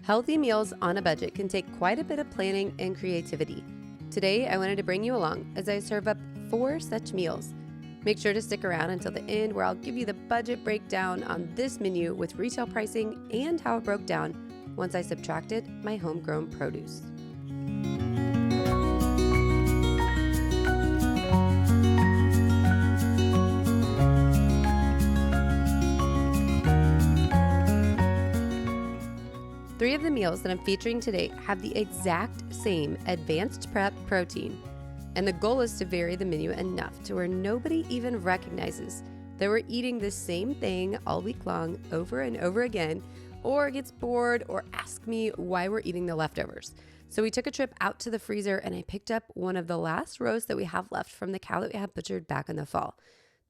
Healthy meals on a budget can take quite a bit of planning and creativity. Today, I wanted to bring you along as I serve up 4 such meals. Make sure to stick around until the end where I'll give you the budget breakdown on this menu with retail pricing and how it broke down once I subtracted my homegrown produce. Three of the meals that I'm featuring today have the exact same advanced prep protein, and the goal is to vary the menu enough to where nobody even recognizes that we're eating the same thing all week long over and over again, or gets bored or asks me why we're eating the leftovers. So we took a trip out to the freezer and I picked up one of the last roasts that we have left from the cow that we had butchered back in the fall.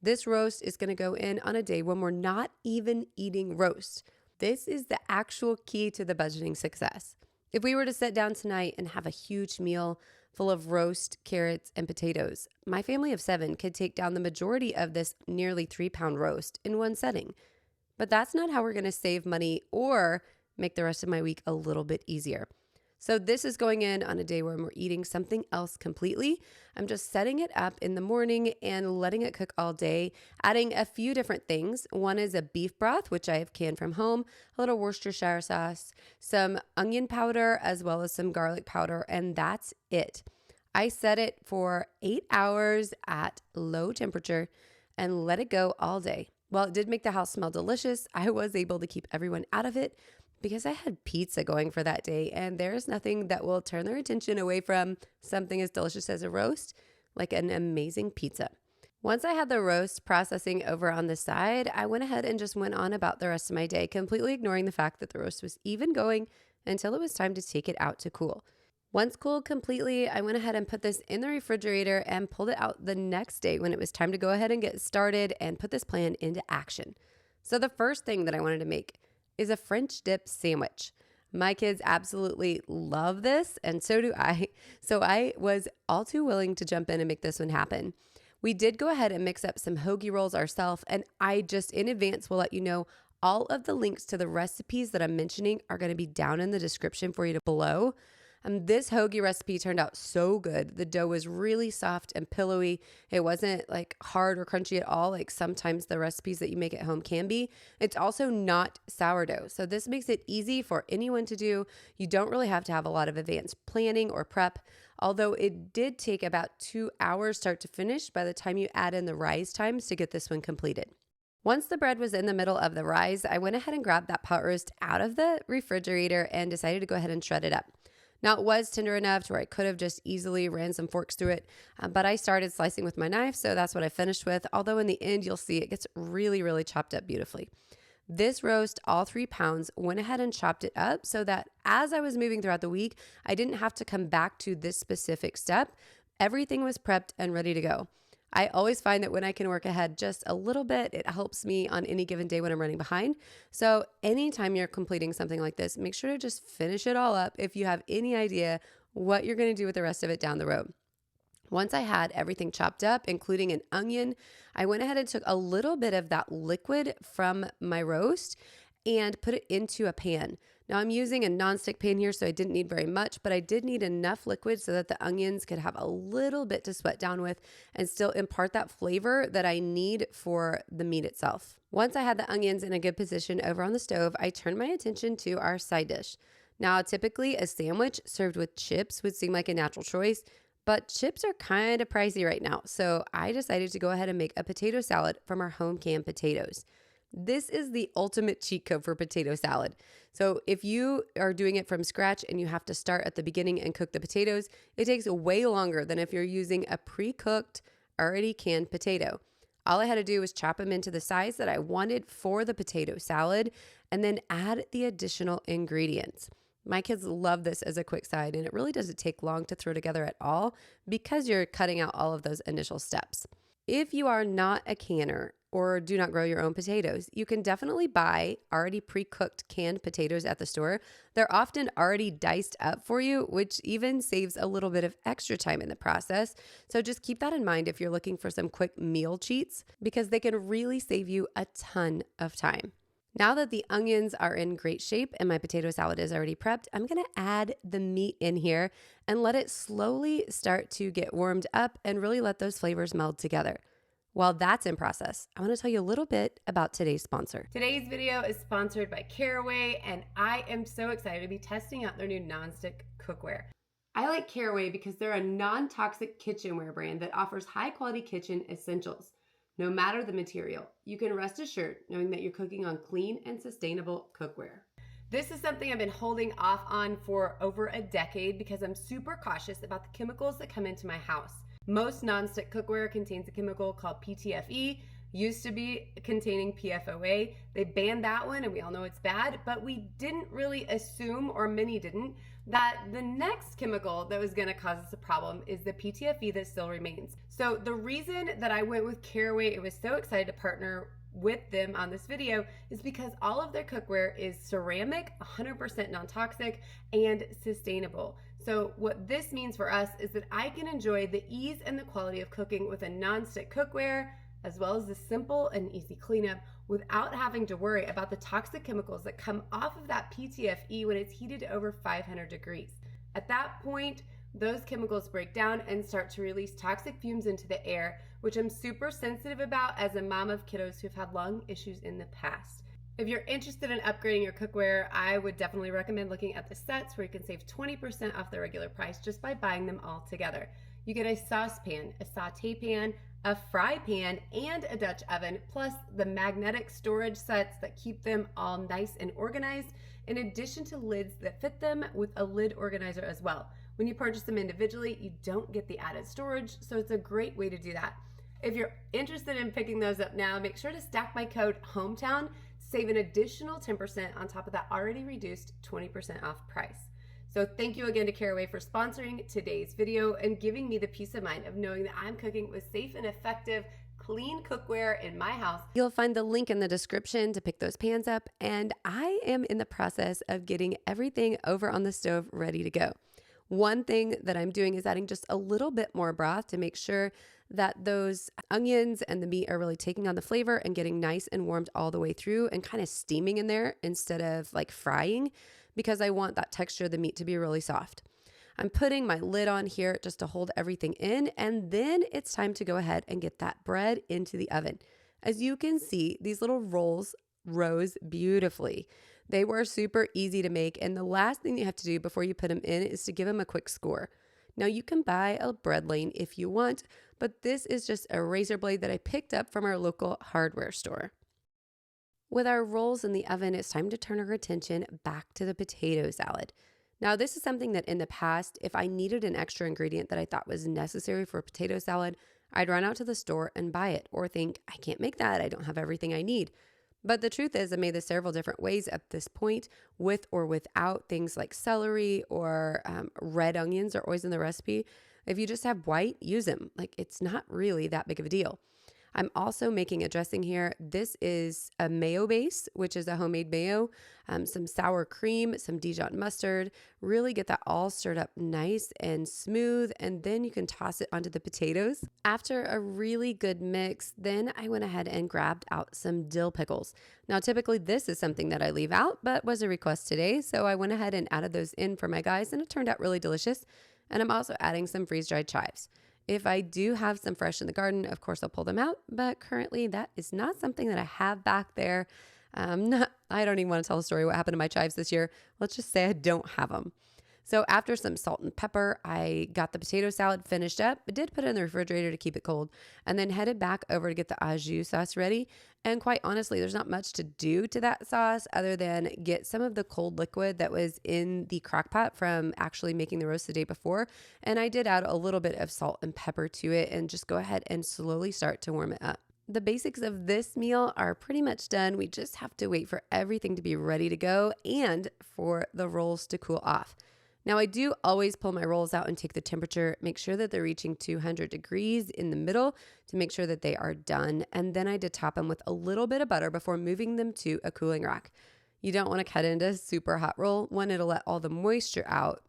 This roast is going to go in on a day when we're not even eating roast. This is the actual key to the budgeting success. If we were to sit down tonight and have a huge meal full of roast, carrots, and potatoes, my family of 7 could take down the majority of this nearly 3-pound roast in one setting. But that's not how we're going to save money or make the rest of my week a little bit easier. So this is going in on a day when we're eating something else completely. I'm just setting it up in the morning and letting it cook all day, adding a few different things. One is a beef broth, which I have canned from home, a little Worcestershire sauce, some onion powder, as well as some garlic powder, and that's it. I set it for 8 hours at low temperature and let it go all day. While it did make the house smell delicious, I was able to keep everyone out of it because I had pizza going for that day, and there's nothing that will turn their attention away from something as delicious as a roast, like an amazing pizza. Once I had the roast processing over on the side, I went ahead and just went on about the rest of my day, completely ignoring the fact that the roast was even going until it was time to take it out to cool. Once cooled completely, I went ahead and put this in the refrigerator and pulled it out the next day when it was time to go ahead and get started and put this plan into action. So the first thing that I wanted to make is a French dip sandwich. My kids absolutely love this, and so do I. So I was all too willing to jump in and make this one happen. We did go ahead and mix up some hoagie rolls ourselves, and I just in advance will let you know all of the links to the recipes that I'm mentioning are going to be down in the description for you below. This hoagie recipe turned out so good. The dough was really soft and pillowy. It wasn't like hard or crunchy at all, like sometimes the recipes that you make at home can be. It's also not sourdough. So this makes it easy for anyone to do. You don't really have to have a lot of advanced planning or prep, although it did take about 2 hours start to finish by the time you add in the rise times to get this one completed. Once the bread was in the middle of the rise, I went ahead and grabbed that pot roast out of the refrigerator and decided to go ahead and shred it up. Now, it was tender enough to where I could have just easily ran some forks through it, but I started slicing with my knife, so that's what I finished with, although in the end, you'll see it gets really, really chopped up beautifully. This roast, all 3 pounds, went ahead and chopped it up so that as I was moving throughout the week, I didn't have to come back to this specific step. Everything was prepped and ready to go. I always find that when I can work ahead just a little bit, it helps me on any given day when I'm running behind. So anytime you're completing something like this, make sure to just finish it all up if you have any idea what you're going to do with the rest of it down the road. Once I had everything chopped up, including an onion, I went ahead and took a little bit of that liquid from my roast and put it into a pan. Now I'm using a nonstick pan here, so I didn't need very much, but I did need enough liquid so that the onions could have a little bit to sweat down with and still impart that flavor that I need for the meat itself. Once I had the onions in a good position over on the stove, I turned my attention to our side dish. Now, typically a sandwich served with chips would seem like a natural choice, but chips are kind of pricey right now, so I decided to go ahead and make a potato salad from our home canned potatoes. This is the ultimate cheat code for potato salad. So if you are doing it from scratch and you have to start at the beginning and cook the potatoes, it takes way longer than if you're using a pre-cooked, already canned potato. All I had to do was chop them into the size that I wanted for the potato salad and then add the additional ingredients. My kids love this as a quick side, and it really doesn't take long to throw together at all because you're cutting out all of those initial steps. If you are not a canner or do not grow your own potatoes, you can definitely buy already pre-cooked canned potatoes at the store. They're often already diced up for you, which even saves a little bit of extra time in the process. So just keep that in mind if you're looking for some quick meal cheats, because they can really save you a ton of time. Now that the onions are in great shape and my potato salad is already prepped, I'm gonna add the meat in here and let it slowly start to get warmed up and really let those flavors meld together. While that's in process, I wanna tell you a little bit about today's sponsor. Today's video is sponsored by Caraway, and I am so excited to be testing out their new nonstick cookware. I like Caraway because they're a non-toxic kitchenware brand that offers high-quality kitchen essentials. No matter the material, you can rest assured knowing that you're cooking on clean and sustainable cookware. This is something I've been holding off on for over a decade because I'm super cautious about the chemicals that come into my house. Most nonstick cookware contains a chemical called PTFE, used to be containing PFOA. They banned that one and we all know it's bad, but we didn't really assume, or many didn't, that the next chemical that was gonna cause us a problem is the PTFE that still remains. So the reason that I went with Caraway and was so excited to partner with them on this video is because all of their cookware is ceramic, 100% non-toxic, and sustainable. So what this means for us is that I can enjoy the ease and the quality of cooking with a non-stick cookware, as well as the simple and easy cleanup without having to worry about the toxic chemicals that come off of that PTFE when it's heated to over 500 degrees. At that point, those chemicals break down and start to release toxic fumes into the air, which I'm super sensitive about as a mom of kiddos who've had lung issues in the past. If you're interested in upgrading your cookware, I would definitely recommend looking at the sets where you can save 20% off the regular price just by buying them all together. You get a saucepan, a saute pan, a fry pan, and a Dutch oven, plus the magnetic storage sets that keep them all nice and organized, in addition to lids that fit them with a lid organizer as well. When you purchase them individually, you don't get the added storage, so it's a great way to do that. If you're interested in picking those up now, make sure to stack my code HOMETOWN to save an additional 10% on top of that already reduced 20% off price. So thank you again to Caraway for sponsoring today's video and giving me the peace of mind of knowing that I'm cooking with safe and effective clean cookware in my house. You'll find the link in the description to pick those pans up, and I am in the process of getting everything over on the stove ready to go. One thing that I'm doing is adding just a little bit more broth to make sure that those onions and the meat are really taking on the flavor and getting nice and warmed all the way through and kind of steaming in there instead of like frying, because I want that texture of the meat to be really soft. I'm putting my lid on here just to hold everything in, and then it's time to go ahead and get that bread into the oven. As you can see, these little rolls rose beautifully. They were super easy to make, and the last thing you have to do before you put them in is to give them a quick score. Now you can buy a bread lane if you want, but this is just a razor blade that I picked up from our local hardware store. With our rolls in the oven, it's time to turn our attention back to the potato salad. Now this is something that in the past, if I needed an extra ingredient that I thought was necessary for a potato salad, I'd run out to the store and buy it, or think, I can't make that, I don't have everything I need. But the truth is, I made this several different ways at this point, with or without things like celery or red onions are always in the recipe. If you just have white, use them. Like, it's not really that big of a deal. I'm also making a dressing here. This is a mayo base, which is a homemade mayo, some sour cream, some Dijon mustard. Really get that all stirred up nice and smooth, and then you can toss it onto the potatoes. After a really good mix, then I went ahead and grabbed out some dill pickles. Now, typically this is something that I leave out, but was a request today, so I went ahead and added those in for my guys, and it turned out really delicious. And I'm also adding some freeze-dried chives. If I do have some fresh in the garden, of course I'll pull them out, but currently that is not something that I have back there. I don't even want to tell the story what happened to my chives this year. Let's just say I don't have them. So after some salt and pepper, I got the potato salad finished up, but did put it in the refrigerator to keep it cold, and then headed back over to get the au jus sauce ready. And quite honestly, there's not much to do to that sauce other than get some of the cold liquid that was in the crock pot from actually making the roast the day before. And I did add a little bit of salt and pepper to it and just go ahead and slowly start to warm it up. The basics of this meal are pretty much done. We just have to wait for everything to be ready to go and for the rolls to cool off. Now, I do always pull my rolls out and take the temperature, make sure that they're reaching 200 degrees in the middle to make sure that they are done. And then I did top them with a little bit of butter before moving them to a cooling rack. You don't want to cut into a super hot roll. One, it'll let all the moisture out,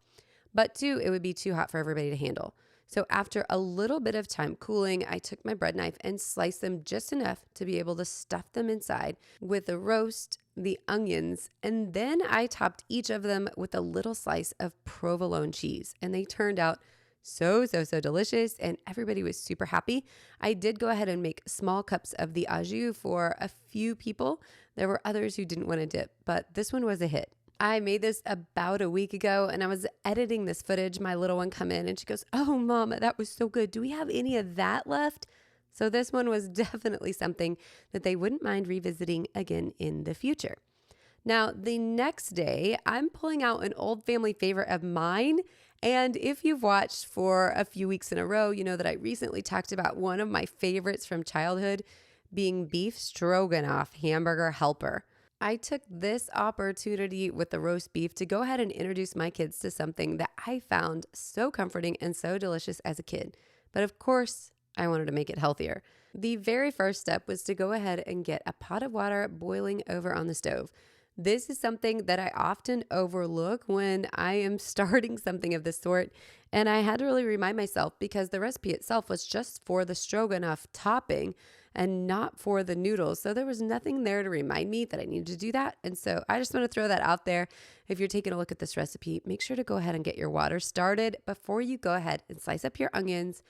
but two, it would be too hot for everybody to handle. So after a little bit of time cooling, I took my bread knife and sliced them just enough to be able to stuff them inside with the roast, the onions, and then I topped each of them with a little slice of provolone cheese, and they turned out so delicious, and everybody was super happy. I did go ahead and make small cups of the au jus for a few people. There were others who didn't want to dip, but this one was a hit. I made this about a week ago, and I was editing this footage. My little one come in and she goes, "Oh, Mama, that was so good. Do we have any of that left?" So this one was definitely something that they wouldn't mind revisiting again in the future. Now, the next day, I'm pulling out an old family favorite of mine. And if you've watched for a few weeks in a row, you know that I recently talked about one of my favorites from childhood being beef stroganoff hamburger helper. I took this opportunity with the roast beef to go ahead and introduce my kids to something that I found so comforting and so delicious as a kid. But of course, I wanted to make it healthier. The very first step was to go ahead and get a pot of water boiling over on the stove. This is something that I often overlook when I am starting something of this sort, and I had to really remind myself because the recipe itself was just for the stroganoff topping and not for the noodles. So there was nothing there to remind me that I needed to do that. And so I just want to throw that out there. If you're taking a look at this recipe, make sure to go ahead and get your water started before you go ahead and slice up your onions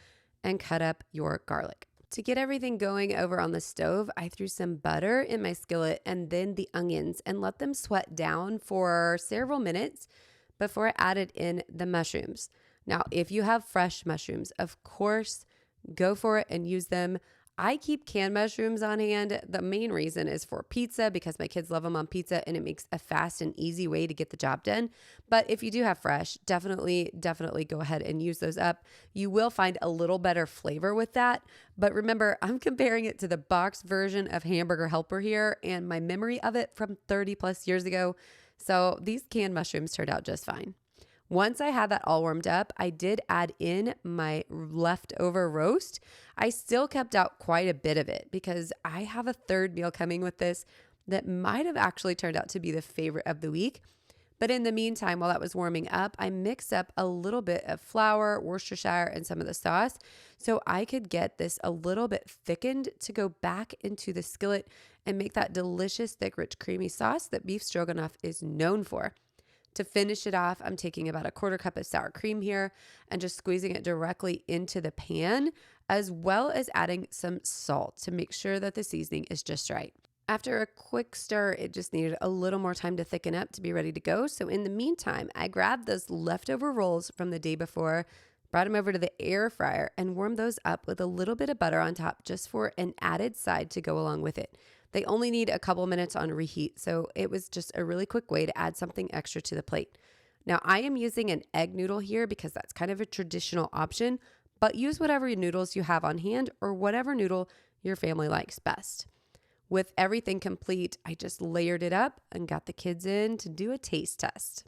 and cut up your garlic. To get everything going over on the stove, I threw some butter in my skillet and then the onions and let them sweat down for several minutes before I added in the mushrooms. Now, if you have fresh mushrooms, of course, go for it and use them. I keep canned mushrooms on hand. The main reason is for pizza because my kids love them on pizza and it makes a fast and easy way to get the job done. But if you do have fresh, definitely go ahead and use those up. You will find a little better flavor with that. But remember, I'm comparing it to the box version of Hamburger Helper here and my memory of it from 30 plus years ago. So these canned mushrooms turned out just fine. Once I had that all warmed up, I did add in my leftover roast. I still kept out quite a bit of it because I have a third meal coming with this that might have actually turned out to be the favorite of the week. But in the meantime, while that was warming up, I mixed up a little bit of flour, Worcestershire, and some of the sauce so I could get this a little bit thickened to go back into the skillet and make that delicious, thick, rich, creamy sauce that beef stroganoff is known for. To finish it off, I'm taking about a quarter cup of sour cream here and just squeezing it directly into the pan, as well as adding some salt to make sure that the seasoning is just right. After a quick stir, it just needed a little more time to thicken up to be ready to go. So in the meantime, I grabbed those leftover rolls from the day before, brought them over to the air fryer and warmed those up with a little bit of butter on top just for an added side to go along with it. They only need a couple minutes on reheat, so it was just a really quick way to add something extra to the plate. Now, I am using an egg noodle here because that's kind of a traditional option, but use whatever noodles you have on hand or whatever noodle your family likes best. With everything complete, I just layered it up and got the kids in to do a taste test.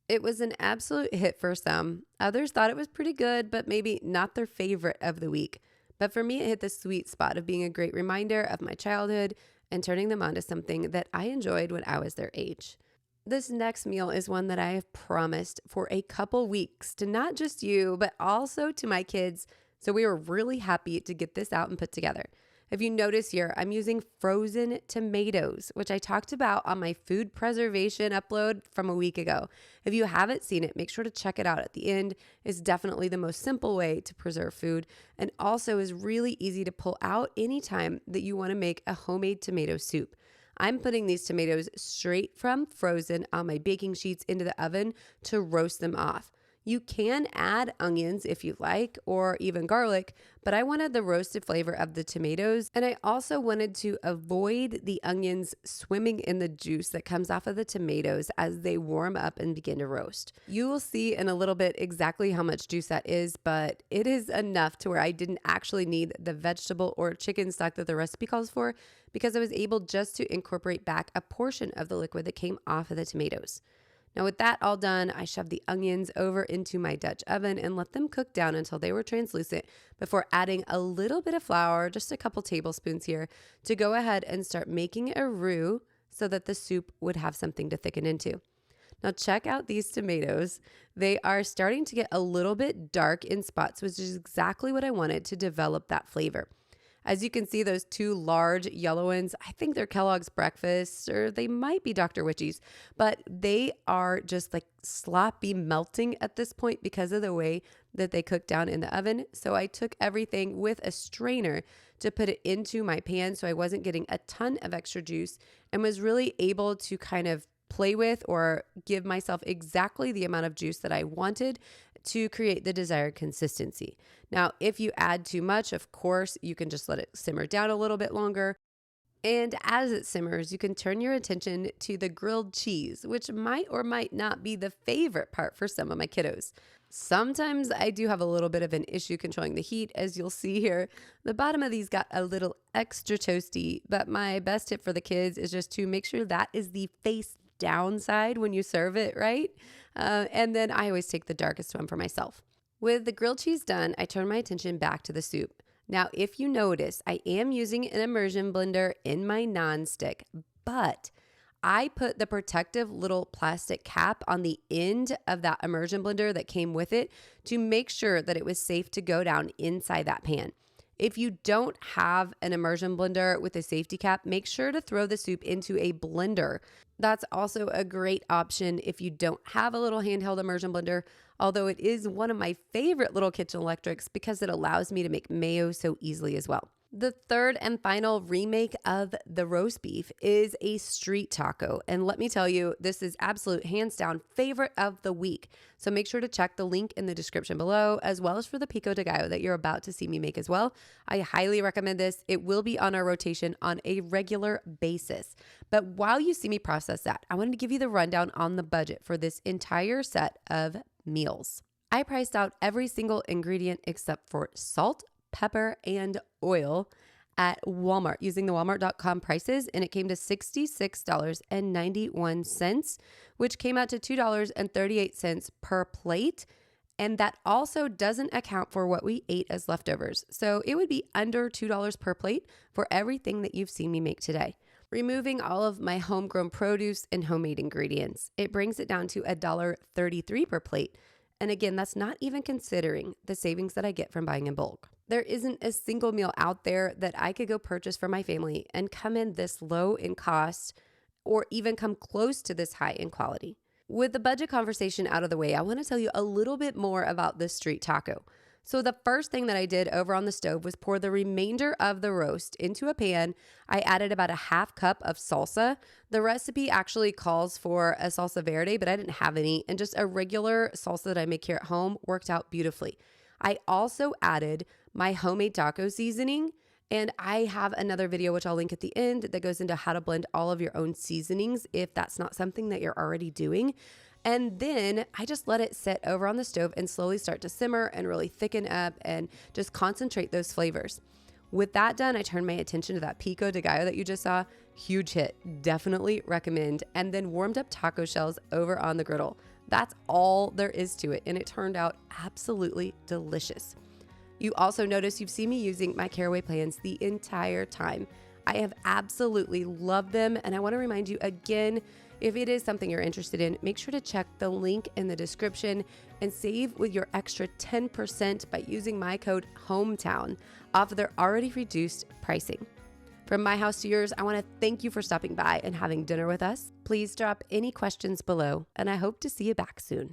It was an absolute hit for some. Others thought it was pretty good, but maybe not their favorite of the week. But for me, it hit the sweet spot of being a great reminder of my childhood and turning them on to something that I enjoyed when I was their age. This next meal is one that I have promised for a couple weeks to not just you, but also to my kids. So we were really happy to get this out and put together. If you notice here, I'm using frozen tomatoes, which I talked about on my food preservation upload from a week ago. If you haven't seen it, make sure to check it out at the end. It's definitely the most simple way to preserve food and also is really easy to pull out anytime that you want to make a homemade tomato soup. I'm putting these tomatoes straight from frozen on my baking sheets into the oven to roast them off. You can add onions if you like, or even garlic, but I wanted the roasted flavor of the tomatoes, and I also wanted to avoid the onions swimming in the juice that comes off of the tomatoes as they warm up and begin to roast. You will see in a little bit exactly how much juice that is, but it is enough to where I didn't actually need the vegetable or chicken stock that the recipe calls for because I was able just to incorporate back a portion of the liquid that came off of the tomatoes. Now with that all done, I shoved the onions over into my Dutch oven and let them cook down until they were translucent before adding a little bit of flour, just a couple tablespoons here, to go ahead and start making a roux so that the soup would have something to thicken into. Now check out these tomatoes. They are starting to get a little bit dark in spots, which is exactly what I wanted to develop that flavor. As you can see, those two large yellow ones, I think they're Kellogg's Breakfast, or they might be Dr. Witchy's, but they are just like sloppy melting at this point because of the way that they cook down in the oven. So I took everything with a strainer to put it into my pan so I wasn't getting a ton of extra juice, and was really able to kind of play with or give myself exactly the amount of juice that I wanted to create the desired consistency. Now, if you add too much, of course, you can just let it simmer down a little bit longer. And as it simmers, you can turn your attention to the grilled cheese, which might or might not be the favorite part for some of my kiddos. Sometimes I do have a little bit of an issue controlling the heat, as you'll see here. The bottom of these got a little extra toasty, but my best tip for the kids is just to make sure that is the face downside when you serve it, right? And then I always take the darkest one for myself. With the grilled cheese done, I turn my attention back to the soup. Now, if you notice, I am using an immersion blender in my nonstick, but I put the protective little plastic cap on the end of that immersion blender that came with it to make sure that it was safe to go down inside that pan. If you don't have an immersion blender with a safety cap, make sure to throw the soup into a blender. That's also a great option if you don't have a little handheld immersion blender, although it is one of my favorite little kitchen electrics because it allows me to make mayo so easily as well. The third and final remake of the roast beef is a street taco. And let me tell you, this is absolute hands down favorite of the week. So make sure to check the link in the description below, as well as for the pico de gallo that you're about to see me make as well. I highly recommend this. It will be on our rotation on a regular basis. But while you see me process that, I wanted to give you the rundown on the budget for this entire set of meals. I priced out every single ingredient except for salt, pepper, and oil at Walmart using the walmart.com prices, and it came to $66.91, which came out to $2.38 per plate. And that also doesn't account for what we ate as leftovers. So it would be under $2 per plate for everything that you've seen me make today. Removing all of my homegrown produce and homemade ingredients, it brings it down to $1.33 per plate. And again, that's not even considering the savings that I get from buying in bulk. There isn't a single meal out there that I could go purchase for my family and come in this low in cost or even come close to this high in quality. With the budget conversation out of the way, I want to tell you a little bit more about this street taco. So the first thing that I did over on the stove was pour the remainder of the roast into a pan. I added about a half cup of salsa. The recipe actually calls for a salsa verde, but I didn't have any, and just a regular salsa that I make here at home worked out beautifully. I also added my homemade taco seasoning, and I have another video, which I'll link at the end, that goes into how to blend all of your own seasonings if that's not something that you're already doing. And then I just let it sit over on the stove and slowly start to simmer and really thicken up and just concentrate those flavors. With that done, I turned my attention to that pico de gallo that you just saw. Huge hit, definitely recommend. And then warmed up taco shells over on the griddle. That's all there is to it, and it turned out absolutely delicious. You also notice you've seen me using my caraway plans the entire time. I have absolutely loved them, and I want to remind you again, if it is something you're interested in, make sure to check the link in the description and save with your extra 10% by using my code HOMETOWN off of their already reduced pricing. From my house to yours, I want to thank you for stopping by and having dinner with us. Please drop any questions below, and I hope to see you back soon.